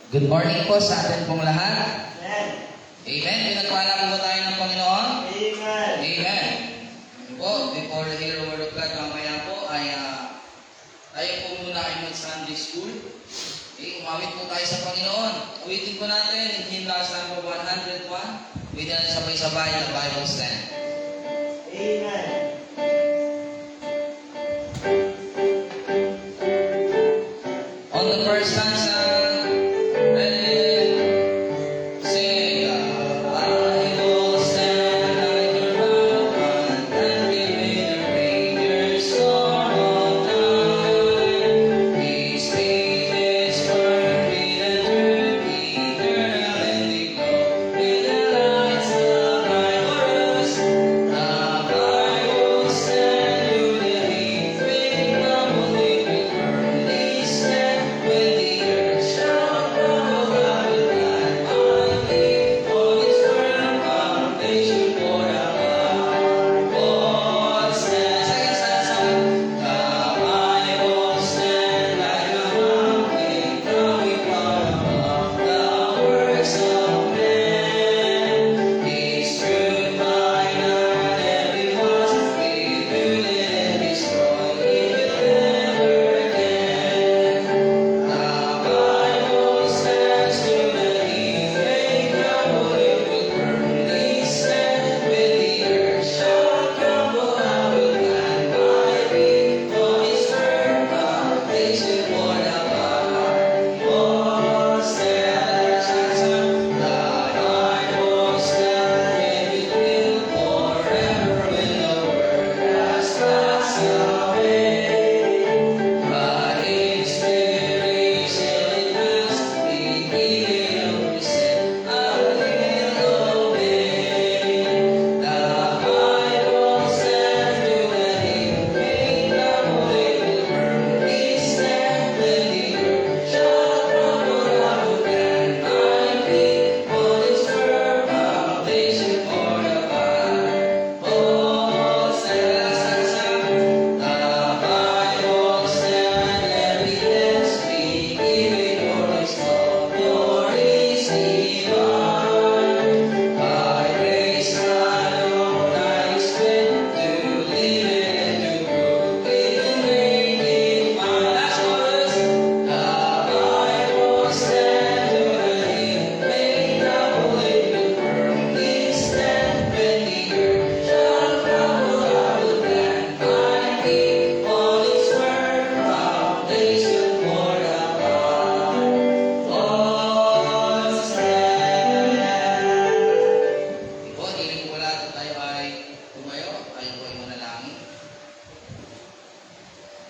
Good morning po sa atin pong lahat. Amen. Amen. Pinagpala po tayo ng Panginoon. Amen. Amen. Po, before the hero word of God, mamaya po ay tayo po muna ay mag-Sunday school. Umawit po tayo sa Panginoon. Awitin po natin in hymn last number 101. Awitin natin sabay-sabay na Bible stand. Amen. On the first stanza,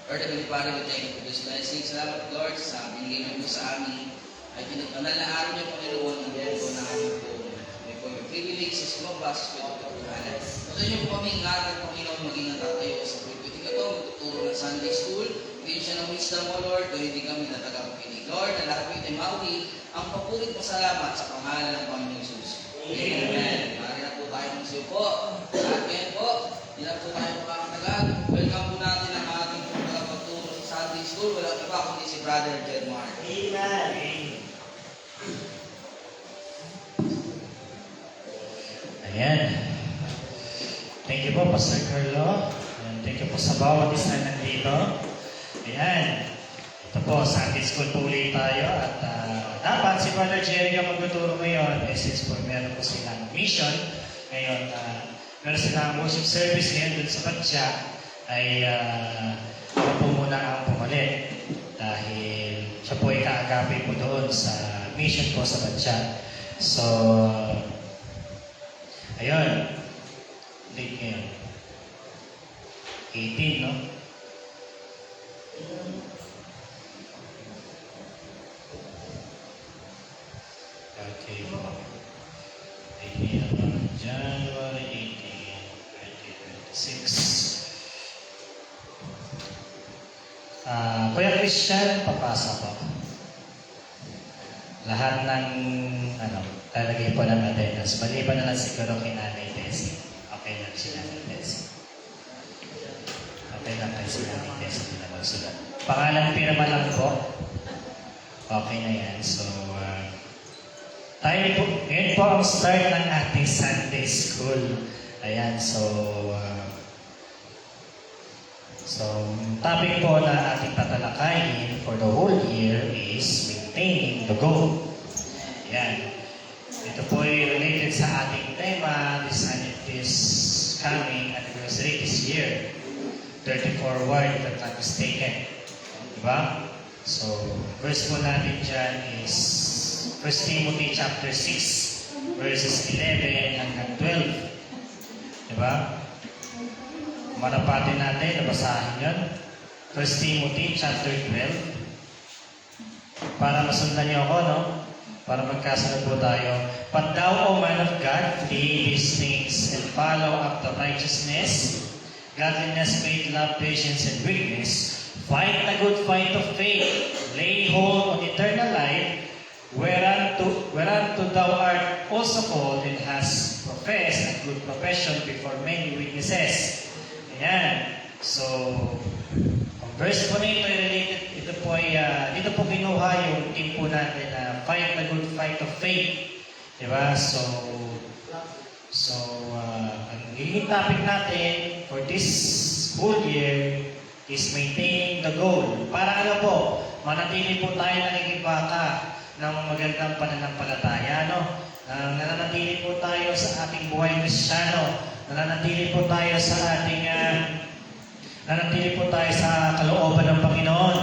Lord, Heavenly Father, we thank you for this blessing. Salamat, Lord, sa binigay mo sa amin. Ay pinagpanalaaran niyo, Panginoon, ang linggo na aming po. May po yung privileges mo, basis po ito katuhanan. Gusto niyo po kami ingatan, Panginoon, maging ang tatayo sa pagpipitig ito, magtuturo ng Sunday School. Bigyan siya ng wisdom mo, Lord, kung hindi kami natagapakinig. Lord, na lahat ay mauli ang papulit mo salamat sa pangalan ng Panginoon Jesus. Amen. Mari na po tayo ng siyo po. At ngayon po, hindi na po tayo makakatagal. Welcome po natin ang ating pagpapagturo sa Sunday School. Walang iba kundi si Brother Jedmar. Amen. Ayan. Thank you po, Pastor Carlo. And thank you po sa bawat isa na nandito. Ayan. Ito po, Sunday School po ulit tayo. At dapat si Brother Jerry ang magtuturo ngayon. Since po meron po silang mission. Ngayon, meron silang worship service ngayon dun sa Batya. Ay ako po muna ang pumalit. Dahil siya po ay kaagapin po doon sa mission po sa Batya. So, ayun. Date ngayon. 18, no? Okay. Date ngayon, January 18, 2026. Kuya Christian, papasa po. Lahat ng, lalagay po ng attendance. Maliban na lang siguro kay Nanay Tessie. Okay lang si Nanay Tessie. Okay lang kayo si Nanay Tessie na magsulat. Pangalang pirma lang po. Okay na yan. So, tayo po, ngayon po ang start ng ating Sunday School. Ayan, so, topic po na ating tatalakayin for the whole year is maintaining the goal. Ayan. Ito po ay related sa ating tema, this coming anniversary this year. 34 word, if I'm not mistaken. Diba? So, verse po natin dyan is 1 Timothy chapter 6, verses 11 hanggang 12. Diba? Manapatin natin, nabasahin yun. 1 Timothy chapter 12. Para masundan niyo ako, no? Para magkasunod po tayo. But thou, O man of God, flee these things and follow after righteousness, godliness, faith, love, patience, and weakness. Fight the good fight of faith. Lay hold on eternal life, whereunto thou art also called and hast professed a good profession before many witnesses. Ayan. So, ang verse po na ito ay related, dito po kinuha yung team po natin na fight the good fight of faith. Diba? So, ang naging topic natin for this whole year is maintaining the goal. Para ano po, manatili po tayo nakikibaka ng magandang pananampalataya, no? Nananatili po tayo sa ating buhay Kristiyano. Nananatili po tayo sa ating nananatili po tayo sa kalooban ng Panginoon.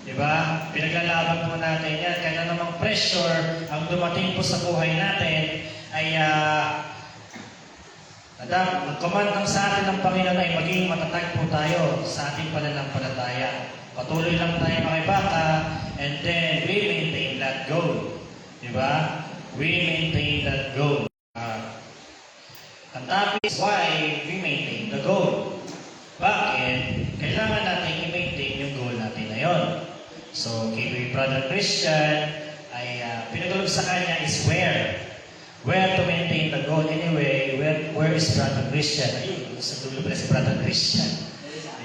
Diba? Pinaglalaban po natin yan. Kaya namang pressure ang dumating po sa buhay natin ay command ng sa atin ng Panginoon ay maging matatag po tayo sa ating pananampalataya. Patuloy lang tayo makibaka and then we maintain that goal. Diba? We maintain that goal. Ang topic is why we maintain the goal. Bakit? Kailangan natin i-maintain yung goal natin na yun. So, kay Brother Christian ay pinagulog sa kanya is where. Where to maintain the goal. Anyway, where is Brother Christian? Ayun, sa dulo pala si Brother Christian.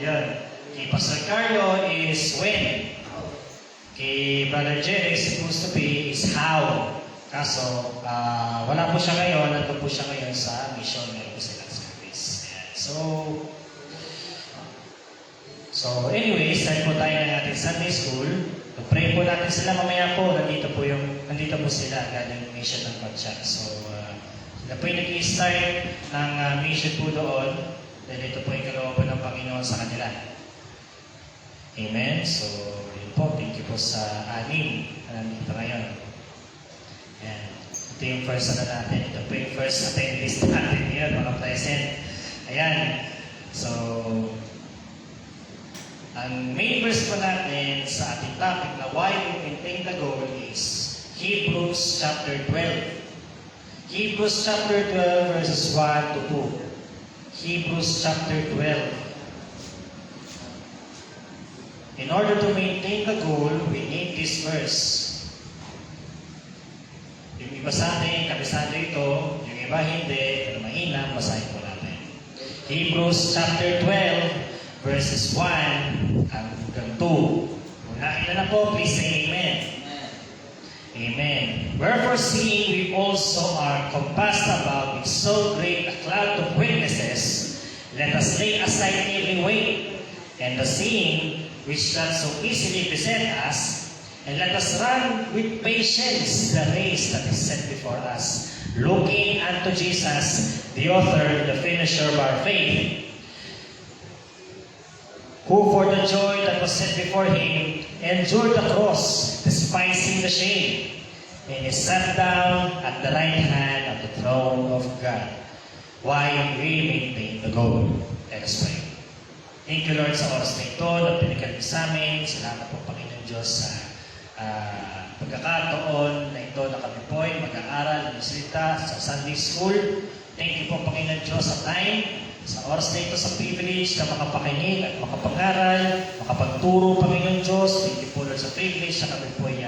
Ayun. Kay Pastor Carlo is when. Kay Brother Jerry supposed to be is how. Kaso, wala po siya ngayon. Nandun po siya ngayon sa mission. Meron po silang service. Ayan. So anyway, start po tayo ng ating Sunday School. Pray po natin sila mamaya po. Nandito po sila galing mission ng Pagsak. So, sila po yung nag-i-start ng mission po doon. Dahil ito po yung kalooban ng Panginoon sa kanila. Amen. So, yun po. Thank you po sa anim na nandito ngayon. Ayan. Ito yung first natin. Ito po yung first attendees natin. Yan, mga present. Ayan. So, ang main verse po natin sa ating topic na why we maintain the goal is Hebrews chapter 12. Hebrews chapter 12 verses 1 to 2. Hebrews chapter 12. In order to maintain the goal, we need this verse. Yung iba sa atin, kabisado ito. Yung iba hindi. Pero mahina, basahin po natin. Hebrews chapter 12 verses 1 hanggang 2. Kung nakita na po, please say Amen. Amen. Wherefore, seeing we also are compassed about with so great a cloud of witnesses, let us lay aside every weight and the sin which doth so easily beset us, and let us run with patience the race that is set before us, looking unto Jesus, the author and the finisher of our faith, who for the joy that was set before him endured the cross, despising the shame, and is sat down at the right hand of the throne of God. Why we maintain the goal. Let us pray. Thank you, Lord, sa oras na ito na pinagkalit sa amin. Salamat po, Panginoon Diyos, sa pagkakataon na ito na kami po ay mag-aaral ng salita sa Sunday School. Thank you po, Panginoon Diyos, sa time, sa oras na ito, sa privilege na makapakinig at makapangaral, makapagturo, Panginoon Diyos. Thank you po, Lord, sa privilege na kami po ay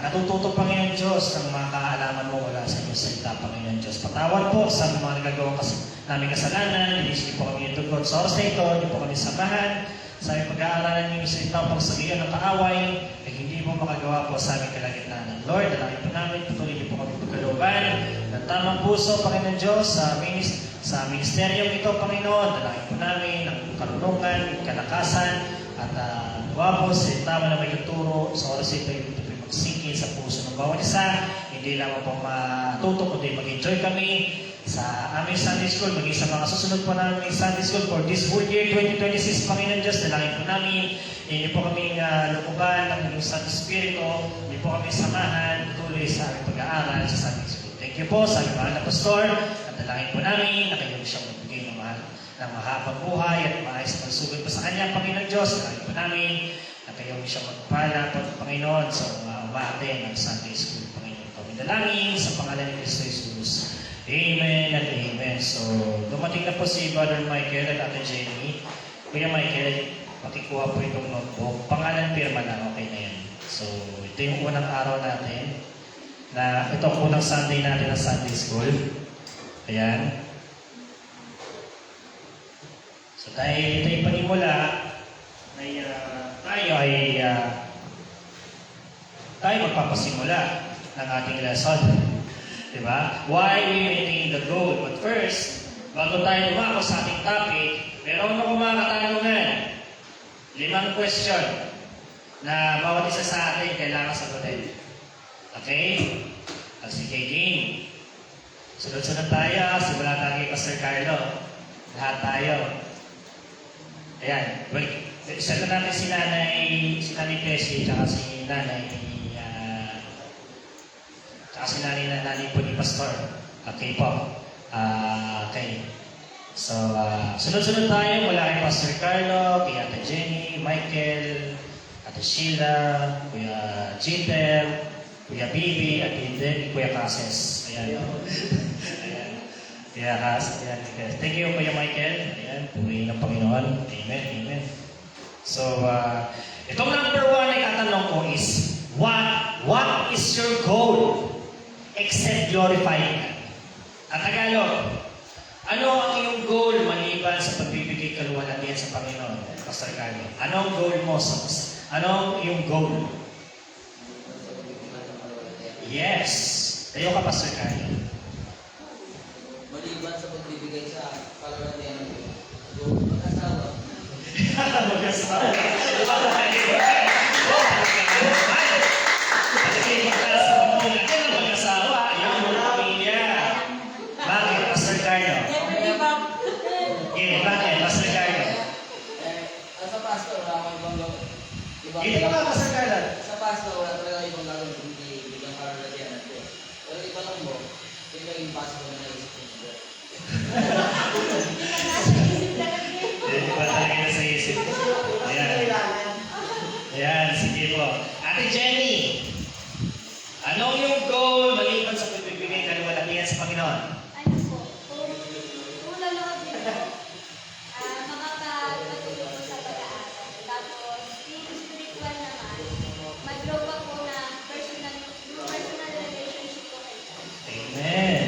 natututo, Panginoon Diyos, ng mga kaalaman mo wala sa iyong salita, Panginoon Diyos. Patawad po sa mga nagagawa namin kasalanan. Hindi po kami itugod sa oras na ito. Hindi po kami samahan sa aming pag-aaralan niyo sa itang pagsabihan ng kaaway, ay hindi mo makagawa po sa aming kalagitnaan. Lord, dalangin po namin, patuloy niyo po kami pagkalooban ng tamang puso, Panginoon Diyos, sa ministeryong ito, Panginoon. Dalangin po namin ang karunungan, kalakasan, at nawa po sa tama na may tuturo sa oras ito, ito po magsingkin sa puso ng bawat isa. Hindi lamang po matuto, kundi mag-enjoy kami sa aming Sunday School, maging sa mga susunod po namin Sunday School for this whole year 2026, Panginoon Diyos, dalangin po namin, hindi po kaming lukuban ng inyong Santo Espiritu, hindi po kami samahan tuloy sa aming pag-aaral sa Sunday School. Thank you po sa aming mahal na pastor, at dalangin po namin na kayo siyang magbigay ng mahabang buhay at maayos na pagsugod po sa Kanya, Panginoon Diyos. Dalangin po namin na kayo siyang magpala po, Panginoon, sa umaaten ng Sunday School, Panginoon. Kami dalangin sa pangalan ni Kristo Jesus. Amen at amen. So, dumating na po si Brother Michael at Ate Jenny. Kuya Michael, pakikuha po itong notebook. Pangalan, pirma na, okay na yan. So, ito yung unang araw natin. Ito ang unang Sunday natin na Sunday School. Ayan. So, dahil ito yung panimula, tayo magpapasimula ng ating lesson. Diba? Why we maintain the goal? But first, bago tayo lumako sa ating topic, meron ako mga katanungan. 5 question na bawat isa sa atin kailangan sagutin. Okay? Sige, game. Sunod-sunod tayo. Simula tayo kay Pastor Carlo. Lahat tayo. Ayan. Isa na natin si Nanay Tessie, tsaka si Nanay kasi nanay po ni Pastor. Okay po. Okay. So, sunod-sunod tayo mula kay Pastor Carlo, kay Ate Jenny, Michael, Ate Sheila, Kuya Jeter, Kuya Bibi, at then Kuya Cases. Ayan. Ayan. Kuya Cases. Ayan. Thank you, Kuya Michael. Ayan. Purihin ng Panginoon. Amen. Amen. So, itong number 1 ay katanong ko is, what is your goal? Except glorifying God. At Tagalog, ano ang iyong goal maliban sa pagbibigay kaluwalhatian sa Panginoon? Pastor Carlo, anong goal mo? Anong iyong goal? Yes. Tayo ka, Pastor Carlo. Maliban sa pagbibigay sa kaluwalhatian ng Diyos, yung mag-asawa. Mag-asawa. Hindi ka ba Pastor Carlo? Sa pastor, wala talaga ibang gagawin kundi ibang kaluwalhatian ng Diyos. Pero iba lang mo, ito yung impossible na naisip ko. Hindi ba talaga na sa isip? Ayan. Ayan, sige po. Ate Jenny, anong yung goal maliban sa pagbibigay kaluwalhatian sa Panginoon? Ano po? Kung lalood din po, makakapagpatuloy po sa pag-aaral. Tapos, yung spiritual naman, mag-grow pa po na personal relationship ko kay God. Amen.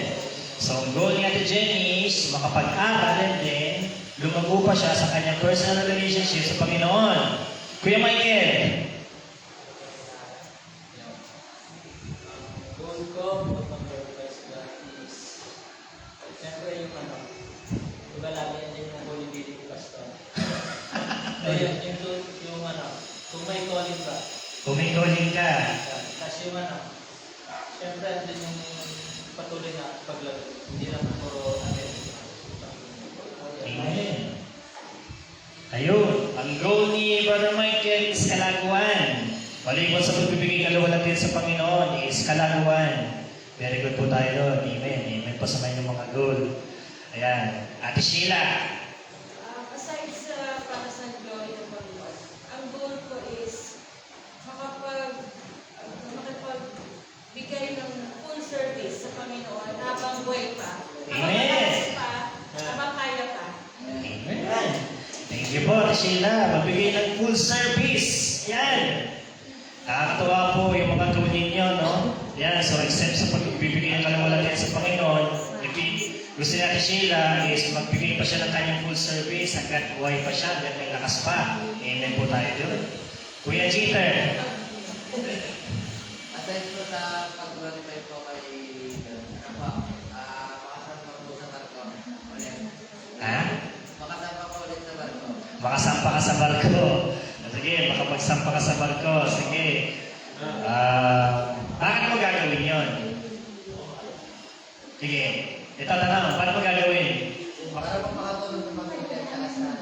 So, ang goal ni Ate Jenny is makapag-aral and then lumago pa siya sa kanyang personal relationship sa Panginoon. Kuya Michael, Goal ko, mag-glorify sa God is, siyempre yung diba lagi yan din yung holy beauty pastor. Kaya yung kung may calling ka, kumikoling ka. kasi yung siyempre andun yung patuloy na paglaro. Hindi lang puro Amen. Ayun, ang goal ni Brother Michael is kalaguan. Maliban sa pagbibigay kaluwalhatian sa Panginoon is kalaguan. Very good po tayo doon. Amen. Amen po sa mga goal. Ayan. Ate Sheila. Aside sa para sa glory ng Panginoon, ang goal ko is makapagbigay ng full service sa Panginoon habang buhay pa. Habang Amen. malakas pa, habang kaya pa. Amen. Thank you po, Ate Sheila. Magbigay ng full service. Yan. Nakakatawa po yung mga gawin ninyo, no? Yan. So, except sa pagbibigay ng kaluwalhatian sa Panginoon, gusto ni Ate Sheila is magbigay pa siya ng kanyang full service hanggat buhay pa siya, hanggat may lakas pa. Amen po tayo doon. Kuya Jeter. Aside po sa pag-glorify po kay ano po, makasama po sa barko. Ulit. Ha? Makasama po ulit sa barko. Makasampa ka sa barko. Sige, makapagsampa ka sa barko. Sige. Bakit mo gagawin yon? Sige. Ito tanong, paano mo gagawin? Para po makatulong sa mga kaibigan at sa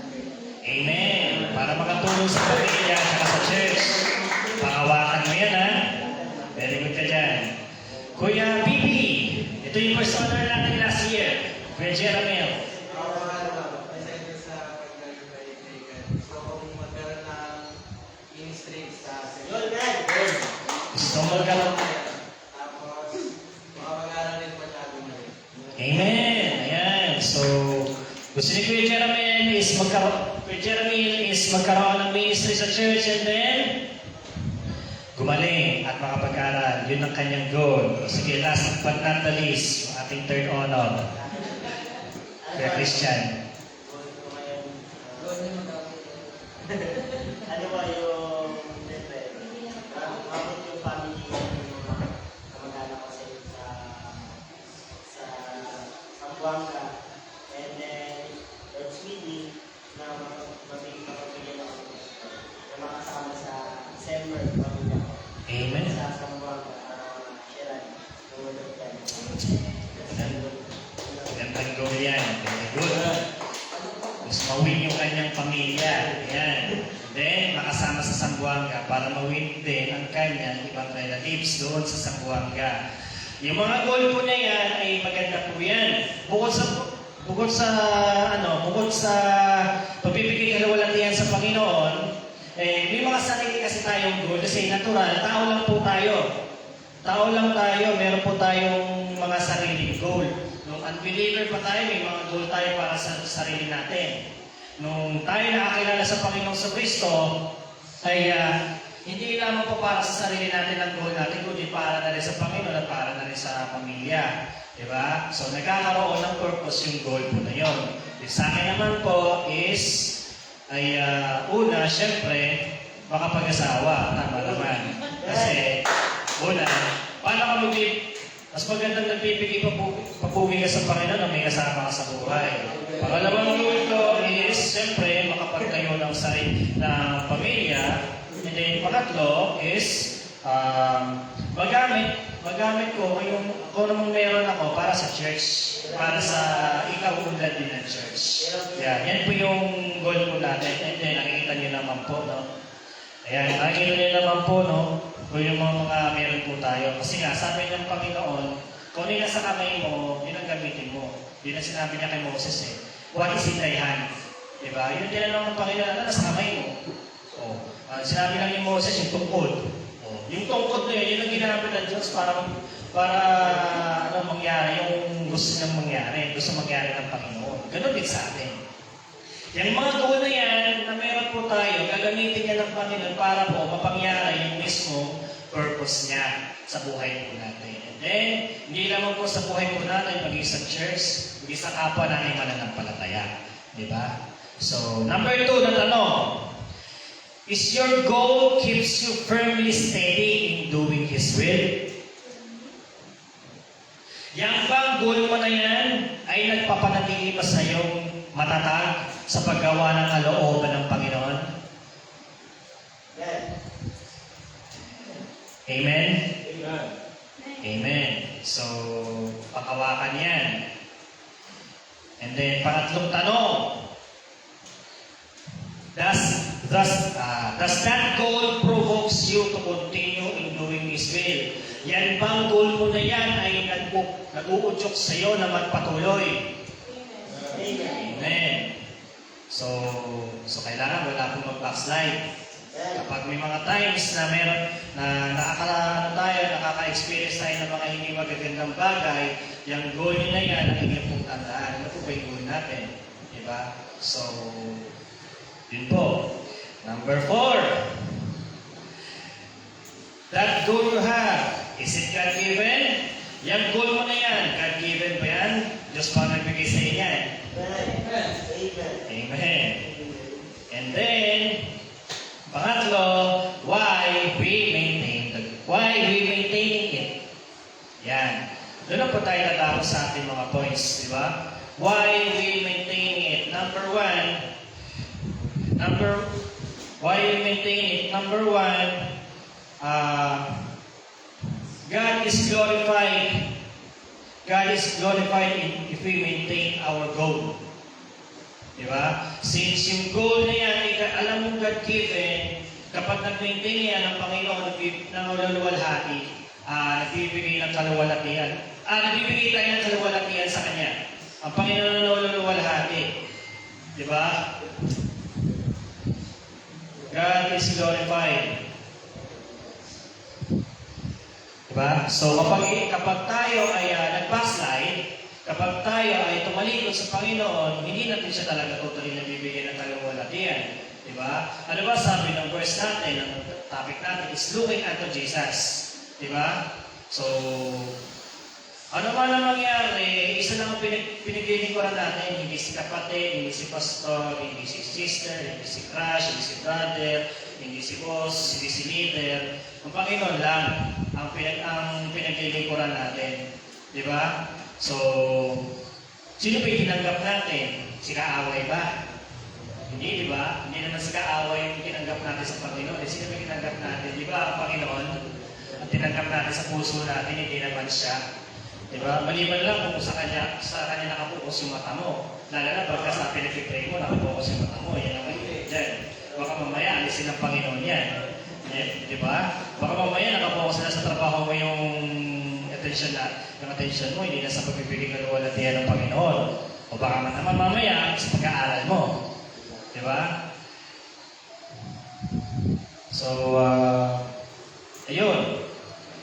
Amen. Para makatulong sa pamilya at sa church. Pangawakan mo yan, ha? Very good ka dyan. Kuya Bibi, ito yung first honor natin last year. Kuya Jeremel. aside sa pag-glorify kay God. Gusto kong magkaroon ng ministry sa Yun, man. Yun. Gusto mo magkaroon? Tapos, makapag-aral din po siya gumaling. Amen. Ayan. So, gusto ni Kuya Jeremel is magkaroon ng ministry sa church and then gumaling at makapag-aral. Yun ang kanyang goal. Sige, last but not the least, yung ating third honor. Kuya Christian. Doon yung mag-aral. Ano ba yung siyempre, mabot yung family yung mga kamag-anak ko sa Zamboanga. And then, Lord's willing na mabigyan ako na makasama sa December, pamilya ko. Amen. Sa Zamboanga, Sheran, Lord of Gandang goal yan. Very good. Gusto mawin yung kanyang pamilya. Ayan. Then, makasama sa Zamboanga para mawin din ang kanyang ibang relatives doon sa Zamboanga. Yung mga goal po na yan ay maganda po yan. Bukod sa pagbibigay kalawalatian sa Panginoon, may mga sarili kasi tayong goal kasi natural, tao lang po tayo. Tao lang tayo, meron po tayong mga sariling goal. Nung unbeliever pa tayo, may mga goal tayo para sa sarili natin. Nung tayo nakakilala sa Panginoong sa Kristo, ay hindi lamang po para sa sarili natin ang goal natin, kundi para na rin sa Panginoon at para na rin sa pamilya. Diba? So, nagkakaroon ng purpose yung goal po na yun. Yung sa akin naman po is, una, syempre, makapag-asawa. Tama naman. Kasi, una, paano ka mas magandang nagbibigay papuwi ka sa Panginoon na may kasama ka sa buhay. Pangalawang goal ko is, syempre, makapagtayo ng sarili na pamilya. And then, pangatlo is, magamit ko yung kung namang meron ako para sa church, para sa ikaunlad din ng church. Yan po yung goal ko natin. And then, nakikita nyo naman po, no? Ayan, nakikita nyo naman po, no? Kung yung mga meron po tayo. Kasi nga, sabi ng Panginoon, kung ano yung nasa kamay mo, yun ang gamitin mo. Yun ang sinabi niya kay Moses, eh. What is in thy hand? Diba? Yun ang tinanong ng Panginoon, ano nasa kamay mo? Sinabi lang ni Moses, yung tungkod. Yung tungkod na yun ang ginamit ng Diyos para ano mangyari, yung gusto niyang mangyari, gusto mangyari ng Panginoon. Ganun din sa atin. Yung mga goal na yan, na meron po tayo, gagamitin niya ng Panginoon para po mapangyari yung mismo purpose niya sa buhay po natin. And then, hindi lamang po sa buhay po natin, maging sa church, maging sa kapwa natin mananampalataya. Diba? So, number 2 na tanong, is your goal keeps you firmly steady in doing His will? Yang bang goal mo na yan ay nagpapanatili pa sa iyong matatag sa paggawa ng kalooban ng Panginoon? Amen. Amen? Amen. So, pakawakan yan. And then, pangatlong tanong, Does that goal provokes you to continue in doing His will? Yan bang goal mo na yan ay nag-uudyok sa iyo na magpatuloy? Amen. So kailangan wala pong mag-backslide. Kapag may mga times na meron na nakaka-experience tayo ng mga hindi magagandang bagay, yung goal nyo na yan ang inyong pong tandaan. Ano po ba yung goal natin? Diba? So, yun po. Number 4. That goal you have, is it God-given? Yung goal mo na yan, God-given ba yan? Diyos pa nagbigay sa inyo. Amen. Amen. Amen. And then, pangatlo, why we maintaining it. Yan. Doon na po tayo natapos sa ating mga points, di ba? Why we maintaining it. Why we maintain it. Number one, God is glorified. God is glorified if we maintain our goal. Di ba? Since yung goal na yan, alam mo God-given, kapag nag-maintain yan ang Panginoon ng luluwalhati, nagbibigay ng kaluwalhatian. Nagbibigay tayo ng kaluwalhatian sa Kanya. Ang Panginoon ng luluwalhati. Di ba? God is glorified. Diba? So, kapag tayo ay nag-backslide, kapag tayo ay tumalikod sa Panginoon, hindi natin siya talaga totally nabibigyan ng kaluwalhatian. Diba? Ano ba sabi ng verse natin, ng topic natin is looking unto Jesus. Diba? So, ano man ang mangyari, isa lang ang pinaglilingkuran natin, hindi si kapatid, hindi si pastor, hindi si sister, hindi si crush, hindi si brother, hindi si boss, hindi si leader. Ang Panginoon lang ang pinaglilingkuran natin. Di ba? So, sino ba tinanggap natin? Si kaaway ba? Hindi, di ba? Hindi naman si kaaway yung tinanggap natin sa Panginoon. Sino ba tinanggap natin? Di ba? Ang Panginoon, ang tinanggap natin sa puso natin, hindi naman siya. Diba? Maliban lang kung sa kanya nakapokus yung mata mo. Lalo na pagka sa pinag-pray mo, nakapokus yung mata mo. Yan ang mahirap dyan. Baka mamaya, alisin ng Panginoon yan. Diba? Baka mamaya, nakapokus na sa trabaho mo yung attention mo, hindi na sa pagbibigay kaluwalhatian ng Panginoon. O baka naman mamaya, sa pag-aaral mo. Diba? So, ayun.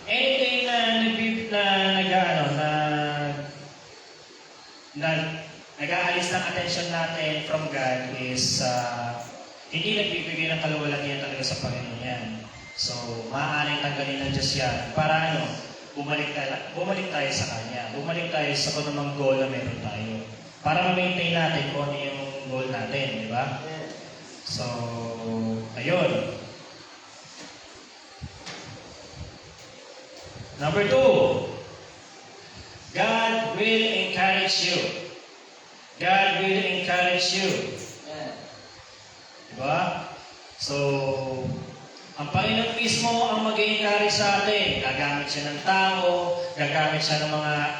Anything nag-aalis ng attention natin from God is hindi nagbibigay ng kaluwalhatian talaga sa Panginoon yan. So, maaaring tanggalin ng Diyos yan para bumalik tayo sa Kanya. Bumalik tayo sa kung anumang goal na meron tayo. Para ma-maintain natin kung ano yung goal natin, di ba? So, ayun. Number 2, God will encourage you. God will encourage you. Diba? So, ang Panginoon mismo ang mag-encourage sa atin. Gagamit siya ng tao, gagamit siya ng mga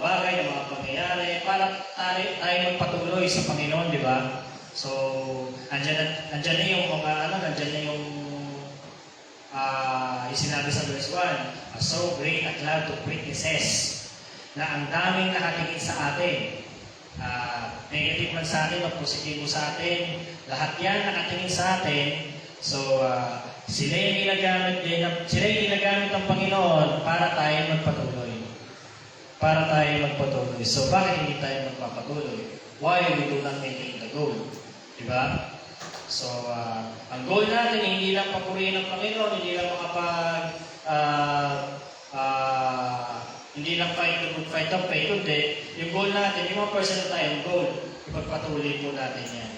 bagay, ng mga pangyayari para tayo magpatuloy sa Panginoon, di ba? So, andyan na yung sinabi sa verse 1, so great a cloud of witnesses na ang daming nakatingin sa atin. Negative man sa atin o positibo sa atin, lahat yan nakatingin sa atin. So, sila yung ginagamit ng Panginoon para tayo magpatuloy. So, bakit hindi tayo magpapatuloy? Why we do not maintain the goal? Diba? So, ang goal natin hindi lang papurihin ng Panginoon, hindi lang hindi lang fight the good fight of faith, kundi yung goal natin, yung mga personal tayong goal, ipagpatuloy po natin yan.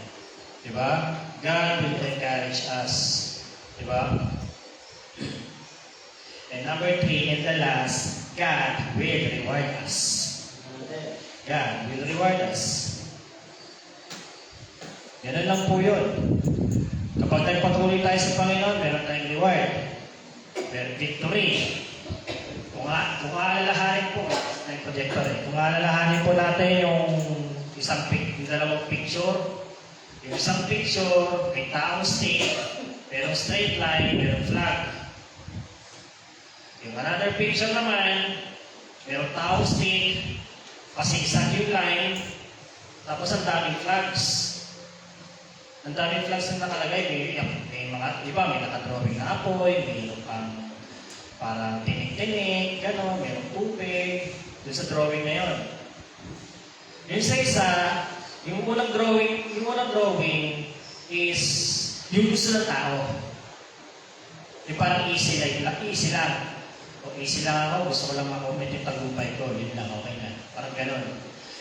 Diba? God will encourage us. Diba? And number 3, and the last, God will reward us. God will reward us. Ganun lang po yun. Kapag nagpatuloy tayo sa Panginoon, meron tayong reward. Meron victory. Kung aalalahanin po, may projector kung aalalahanin po natin yung dalawang picture, yung isang picture, may taong stick, merong straight line, merong flag. Yung another picture naman, merong taong stick, pasisag yung line, tapos ang daming flags. Ang daming flags na nakalagay, may mga, di ba, may nakadrawing na apoy, may parang tinig-tinig, gano'n, mayroong tubig, dun sa drawing na yun. Yung sa isa, yung unang drawing is yung gusto ng tao. Yung parang easy lang. O easy lang ako, gusto ko lang makomment yung tagumpay ko, yun lang, okay na. Parang ganun.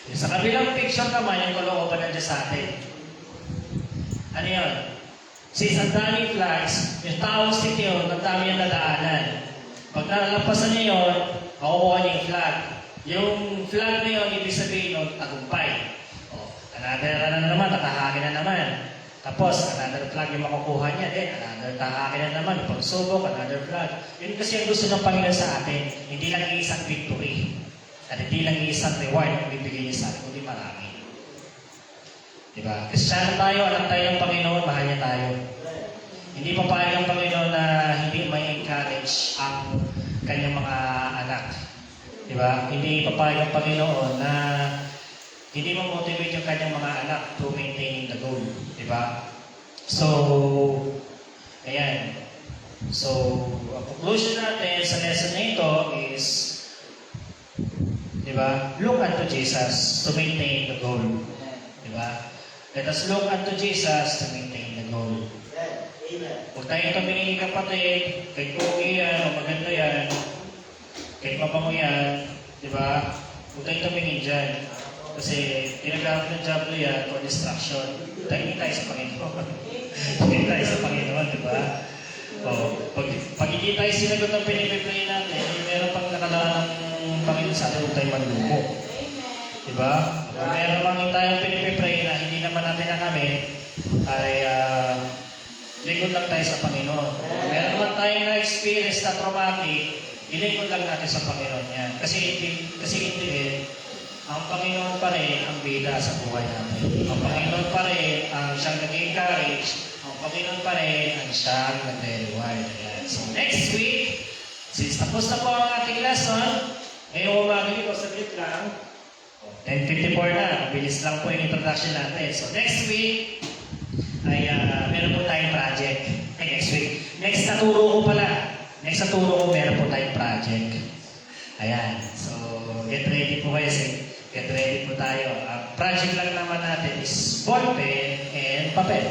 Yung sa kabilang picture naman, yung kalooban nandiyan sa atin. Ano yun? Since ang daming flags, yung taong city yun, ang dami yung nadaanan. Pag nalalampasan niyo yun, makukuha niyo yung flag. Yung flag na yun, ibig sabihin nun, tagumpay. O, another na naman, tatahakin na naman. Tapos, another flag yung makukuha niya. Another tahakin na naman, pagsubok, another flag. Yun kasi ang gusto ng Panginoon sa atin, hindi lang isang victory. At hindi lang isang reward ang bibigay niya sa atin, kundi marami. Diba? Kristyano tayo, anak tayo ng Panginoon, mahal niya tayo. Hindi pa paano ng Panginoon na hindi may encourage ang kanyang mga anak. Diba? Hindi pa paano ng Panginoon na hindi mo-motivate yung kanyang mga anak to maintain the goal. Diba? So, ayan. So, ang conclusion natin sa lesson na ito is, diba? Look unto Jesus to maintain the goal. Diba? Let us look unto Jesus to maintain the goal. Huwag tayong tumingin kapatid, kahit okay yan, o maganda yan, kahit mabango yan, diba? Huwag tayong tumingin dyan. Kasi tinagamit ng Diablo yan for distraction. Hindi tayo sa Panginoon. Hindi tayo sa Panginoon, diba? O, pag hindi tayo sinagot ng pinipipray natin, meron pang nakalaan ng Panginoon sa atin, huwag tayong malumo. Diba? Kung meron pang tayong pinipipray na hindi naman natin nakamit, ay lingkod lang tayo sa Panginoon. Kung meron naman tayong na-experience na traumatic, ilingkod lang natin sa Panginoon yan. Kasi hindi ang Panginoon pa rin ang bida sa buhay natin. Ang Panginoon pa rin ang siyang nag-encourage. Ang Panginoon pa rin ang siyang nag-reward. So next week, since tapos na po ang ating lesson, ngayong umaga nito, saglit lang, 10:54 na, bilis lang po yung introduction natin. So next week, ay meron po tayong project. Next week. Next na turo ko pala. Next na turo ko, meron po tayong project. Ayan. So, get ready po kayo. Get ready po tayo. Ang project lang naman natin is ball pen and papel.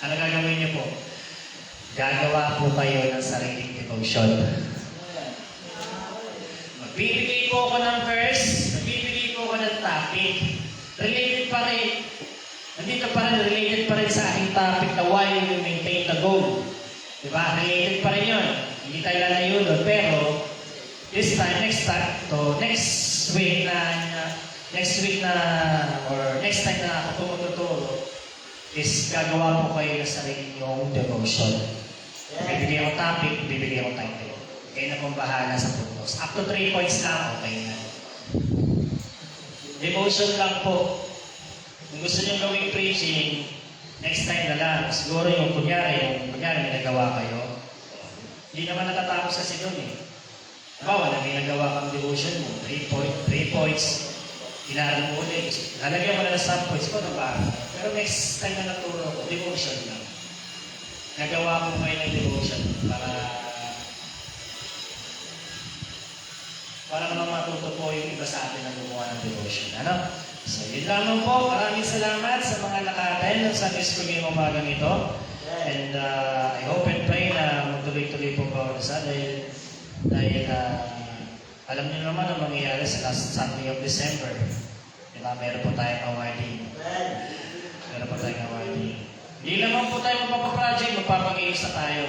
Ano gagawin niyo po? Gagawa po kayo ng sariling devotion. Magbibigay po ako ng verse, magbibigay po ako ng topic. Related pa rin. Nandito pa rin, related pa rin sa aking topic na why we maintain the goal. Diba? Related pa rin yun. Hindi tayo lalayo doon. Pero, this time, next week or next time na ako tumututuro, is gagawa po kayo ng sarili yung devotion. Bibigyan ko topic, bibigyan ko title. Kayo na pong bahala sa puntos. Up to 3 points lang, okay na. Devotion lang po. Kung gusto nyo gawing preaching, next time na lang. Siguro yung kunyari may nagawa kayo. Hindi naman natatapos kasi doon eh. Bawa na may nagawa kang devotion mo, 3 points, inaral mo ulit. Lalagyan mo na ng sub points ko, nabara. Pero next time na naturo ko, devotion lang. Nagawa ko kayo ng devotion para naman matuto po yung iba sa atin na gumawa ng devotion. Ano? So, yun lamang po. Maraming salamat sa mga naka-attend sa Sunday School ngayong umagang ito. And I hope and pray na magtuloy-tuloy po po sa dahil alam niyo naman ang mangyayari sa last Sunday of December. Diba? Meron po tayong awarding. Hindi naman po tayo magpapaproject, magpapag-games na tayo.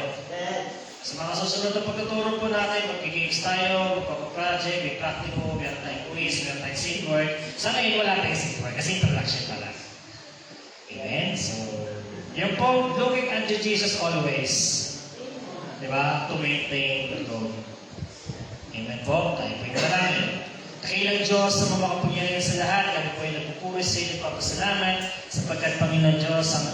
Sa mga susunod na pagtuturo po natin, mag-games tayo, magpapaproject, may practical, meron tayong quiz, meron tayong singboard. Sa ngayon, wala tayong singboard kasi introduction pa lang. Amen? So, yung po, looking unto Jesus always. Diba? To maintain the goal. Amen po. Tayo po yung namin. Dakilang Diyos sa mga makapangyarihan sa lahat, kami po ay nagpupuri sa inyo papasalamat sapagkat Panginoon Diyos ang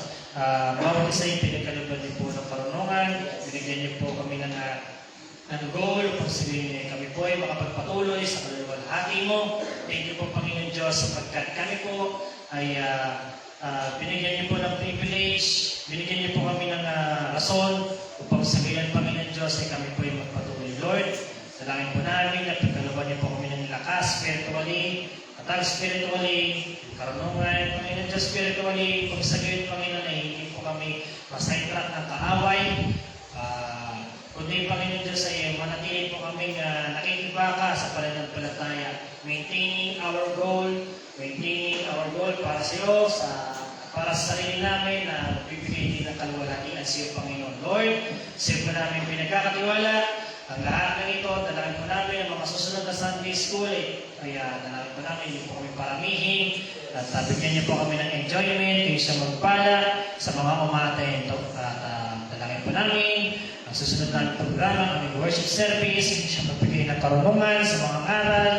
bawat isa yung pinagkalugod din po ng karunungan. Binigyan niyo po kami ng goal upang sabihin niyo kami po ay makapagpatuloy sa kaluluwalhati mo. Thank you po Panginoon Diyos sapagkat kami po ay binigyan niyo po ng privilege, binigyan niyo po kami ng rason upang sabihin Panginoon Diyos ay kami po ay magpatuloy. Lord, salangin po namin na pagkaluban niyo po kami ng lakas spiritually, katal spiritually, karunungan, Panginoon Diyos spiritually, kung sa gayon Panginoon ay hindi po kami masaytrak ng kaaway, kundi Panginoon Diyos ay manatili po kami kaming nakikibaka sa pananampalataya. Maintaining our goal para sa iyo, para sa sarili namin na magbibigay din ng kaluwalhatian sa iyo, Panginoon. Lord, sa iyo po namin pinagkakatiwala. Ang lahat ng ito, dalangin po namin ang mga susunod na Sunday School. Kaya dalangin po namin, hindi po kami paramihin. At bigyan niyo po kami ng enjoyment, kayo siya magpala sa mga umaten. At dalangin po namin ang susunod na programa, ang worship service, siya magbigay ng karunungan sa mga aral.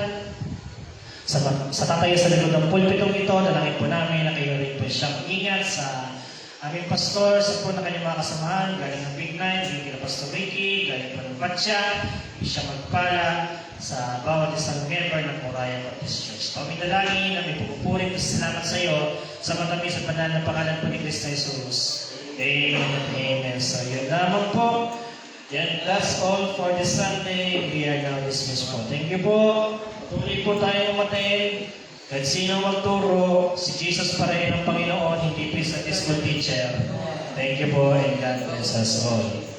Sa tatayo sa likod ng pulpitong ito, dalangin po namin na kayo rin po siya mag-ingat sa aming pastor, sa po na kanyang mga kasamahan, galing ng Big Nine, galing kina Pastor Ricky, galing po ng Batya, siya magpala sa bawat isang member ng Moriah Baptist Church. Kami dalangin na may pupupurin at salamat sa iyo sa matamis at banal na pangalan po ni Kristo Jesus. Amen and amen. So yun lamang po. Yan, that's all for this Sunday. We are now dismissed po. Thank you po. Patuloy po tayo umaten. Kahit sino magturo, si Jesus pa rin ang Panginoon, hindi po sa school teacher. Thank you po and God bless us all.